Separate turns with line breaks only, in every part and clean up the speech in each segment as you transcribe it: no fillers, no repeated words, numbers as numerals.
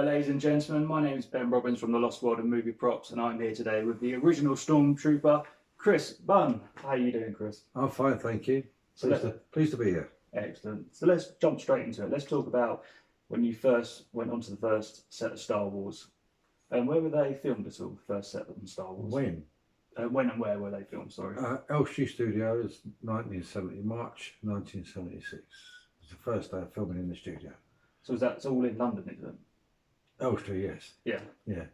Hello ladies and gentlemen, my name is Ben Robbins from the Lost World of Movie Props, and I'm here today with the original stormtrooper, Chris Bunn. How are you doing, Chris?
I'm fine, thank you. Pleased to be here.
Excellent. So let's jump straight into it. Let's talk about when you first went onto the first set of Star Wars. And where were they filmed at all, the first set of Star Wars?
When?
When and where were they filmed, sorry?
Elstree Studios, 1970, March 1976. It was the first day of filming in the studio.
So that's all in London, isn't it?
Elstree, yes.
Yeah.
Yeah.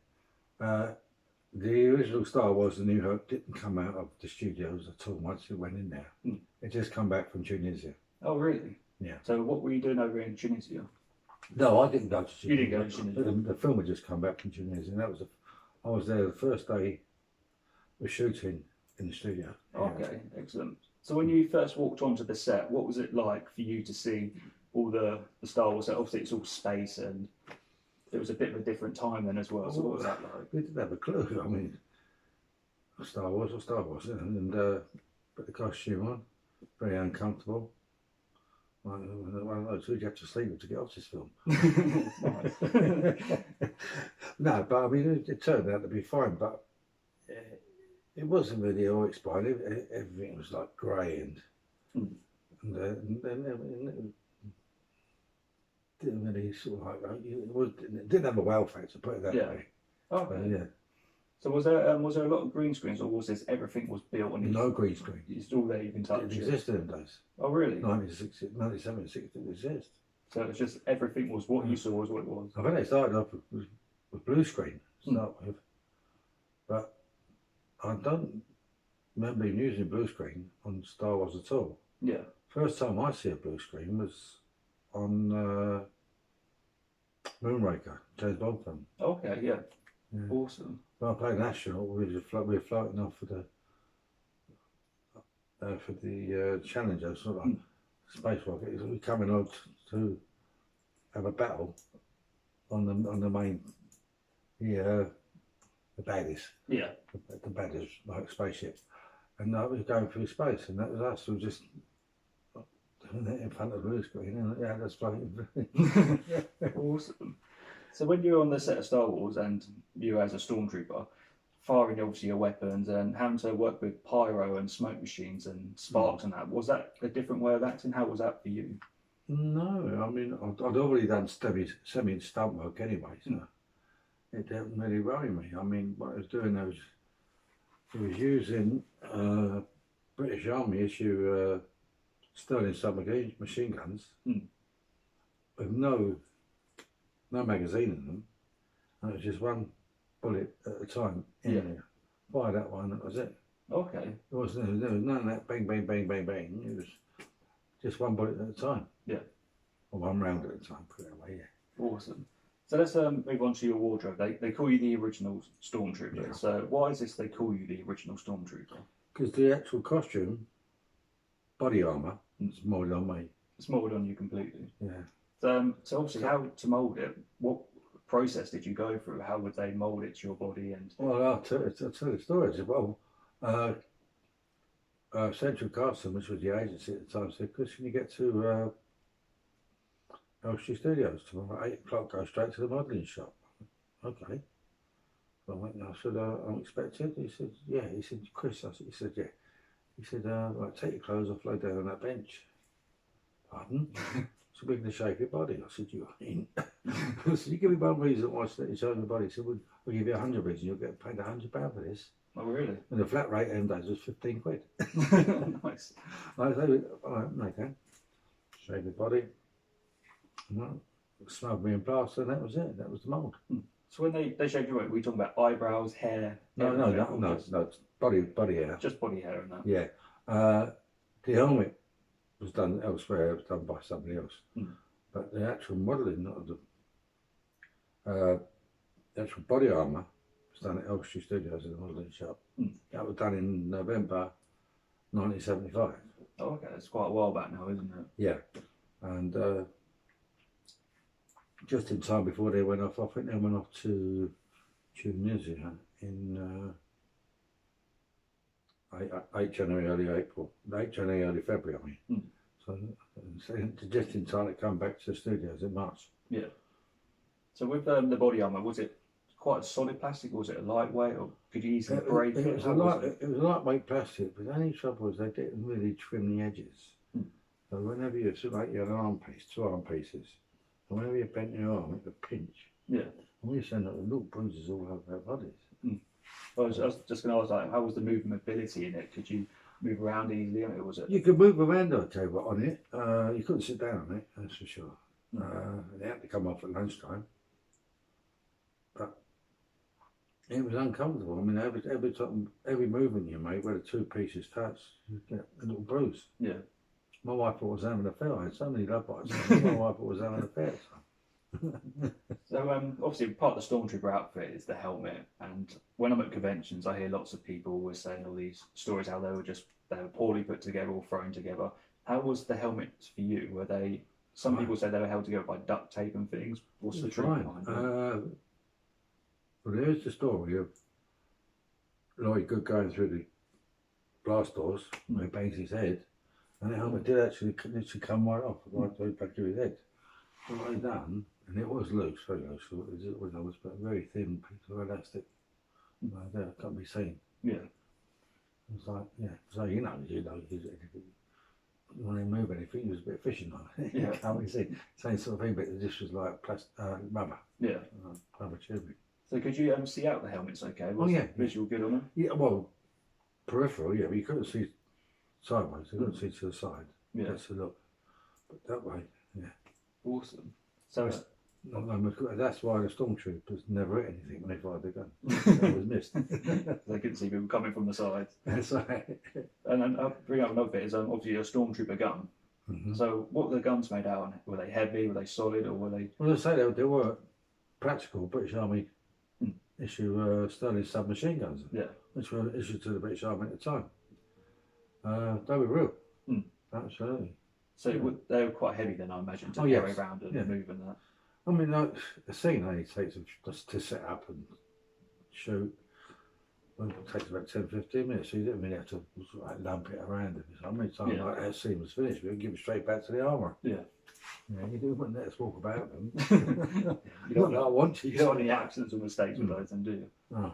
The original Star Wars, The New Hope, didn't come out of the studios at all once it went in there. It just come back from Tunisia.
Oh, really?
Yeah.
So what were you doing over in Tunisia?
No, I didn't go to Tunisia.
You didn't go to Tunisia?
The film had just come back from Tunisia, and I was there the first day we're shooting in the studio.
Okay, excellent. So when you first walked onto the set, what was it like for you to see all the Star Wars set? Obviously it's all space, and it was a bit of a different time then as well. So what was that like?
We didn't have a clue. I mean, Star Wars or Star Wars, and put the costume on, very uncomfortable. One of those who'd you have to sleep with to get off this film. No, but I mean, it turned out to be fine, but it wasn't really all explained. Everything was like grey and didn't really sort of like, it didn't have a wow factor, put it that way.
Okay.
Yeah.
So was there a lot of green screens, or was this everything was built on?
No green screen.
It's all there, you can touch
it. existed in days.
Oh really?
1976 didn't exist.
So it's just everything was what you saw was what it was.
I think they started off with blue screen to start with, but I don't remember him using blue screen on Star Wars at all.
Yeah.
First time I see a blue screen was on Moonraker, James Bond film.
Okay, yeah. Awesome.
When I played an astronaut, we were floating off for the Challenger, sort of like spacewalk. We were coming out to have a battle on the main, the baddies. Yeah. The baddies, like spaceship, and I was going through space, and that was us. We were just doing it in front of the blue screen, and that's floating.
Awesome. So when you were on the set of Star Wars and you as a stormtrooper, firing obviously your weapons and having to work with pyro and smoke machines and sparks and that, was that a different way of acting? How was that for you?
No, I mean, I'd already done semi stunt work anyway, so it didn't really worry me. I mean, what I was doing, I was using British Army issue Sterling submachine machine guns with no magazine in them, and it was just one bullet at a time in there. Fire that one, that was it.
Okay.
There was none of that bang, bang, bang, bang, bang. It was just one bullet at a time. Yeah. Or one round at a time, put it away,
Awesome. So let's move on to your wardrobe. They call you the original stormtrooper. Yeah. So why is this they call you the original stormtrooper?
Because the actual costume, body armour, is modelled on me.
It's modelled on you completely.
Yeah.
So obviously, how to mould it? What process did you go through? How would they mould it to your body? And
well, I'll tell the story as well. Central Casting, which was the agency at the time, said, "Chris, can you get to Elstree Studios tomorrow at 8 o'clock? Go straight to the modelling shop." Okay. So I went. I said, "I'm expected." He said, "Yeah." He said, "Chris," he said, "Yeah." He said, "Right, take your clothes off, lay down on that bench." Pardon? So we're going to shave your body. I said, "You ain't." I said, "You give me one reason why you shave your body." He said, "We'll give you 100 reasons. You'll get paid £100 for this."
Oh, really?
And the flat rate end days was 15 quid.
Nice.
I said, "All right, okay." Shave your body. Smoked me in plaster, and that was it. That was the mould.
So when they shaved your body, were we talking about eyebrows, hair?
No, body hair.
Just body hair and that?
Yeah. The helmet was done elsewhere. It was done by somebody else. But the actual modelling of the actual body armour was done at Elstree Studios in the modelling shop. That was done in November 1975.
Oh, okay. It's quite a while back now, isn't it?
Yeah. And just in time before they went off, I think they went off to Tunisia in late January, early April, late January, early February, I mean. So just in time to come back to the studios in March.
Yeah. So with the body armour, was it quite a solid plastic, or was it a lightweight, or could you easily break it?
It was a lightweight plastic, but the only trouble was they didn't really trim the edges. So whenever you like you had an arm piece, 2 arm pieces, and whenever you bent your arm, it would pinch.
Yeah.
And we send little bruises all over our bodies.
I was just going to ask, like, how was the movability in it? Could you move around easily, or was it?
You could move around, I'd tell you what, on it. You couldn't sit down on it, that's for sure. They had to come off at lunchtime. But it was uncomfortable. I mean, every movement you made where the 2 pieces touched, you get a little bruise.
Yeah.
My wife thought I was having an affair. I had so many love bites. My wife thought I was having an affair.
So obviously part of the stormtrooper outfit is the helmet, and when I'm at conventions I hear lots of people always saying all these stories how they were poorly put together or thrown together. How was the helmets for you? Were they, some people say they were held together by duct tape and things. What's the truth behind it?
Well, there is the story of Lloyd Good going through the blast doors where he bangs his head, and the helmet did actually literally come right off, right to the back of his head. What they done, and it was loose, very loose, it was but a very thin piece of elastic. There, can't be seen.
Yeah.
It was like, yeah, so you know, when they move anything, it was a bit fishing on it.
Yeah.
You can't really see. Same sort of thing, but this was like rubber.
Yeah.
Rubber tubing.
So could you see out the helmets okay? Was
yeah.
the visual good on them?
Yeah, well, peripheral, yeah, but you couldn't see sideways, you couldn't see to the side.
Yeah.
That's a look. But that way, yeah.
Awesome. So
that's why the stormtroopers never hit anything when they fired the gun. It was missed.
they couldn't see people coming from the sides.
That's right.
And then I'll bring up another bit is obviously a stormtrooper gun. So what were the guns made out of? Were they heavy? Were they solid? Or were they?
Well, I say they were practical British Army issue Sterling submachine guns.
Yeah.
Which were issued to the British Army at the time. They were real. Absolutely.
So they were quite heavy then, I imagine, to carry around and move and that.
I mean, like, a scene only takes just to set up and shoot. Well, it takes about 10-15 minutes, so you didn't really have to like, lump it around. How many times like that scene was finished, we would give it straight back to the armour. Yeah. Yeah, you wouldn't let us walk about them.
You don't
want to.
You don't want any accidents or mistakes with those, then, do you?
Oh.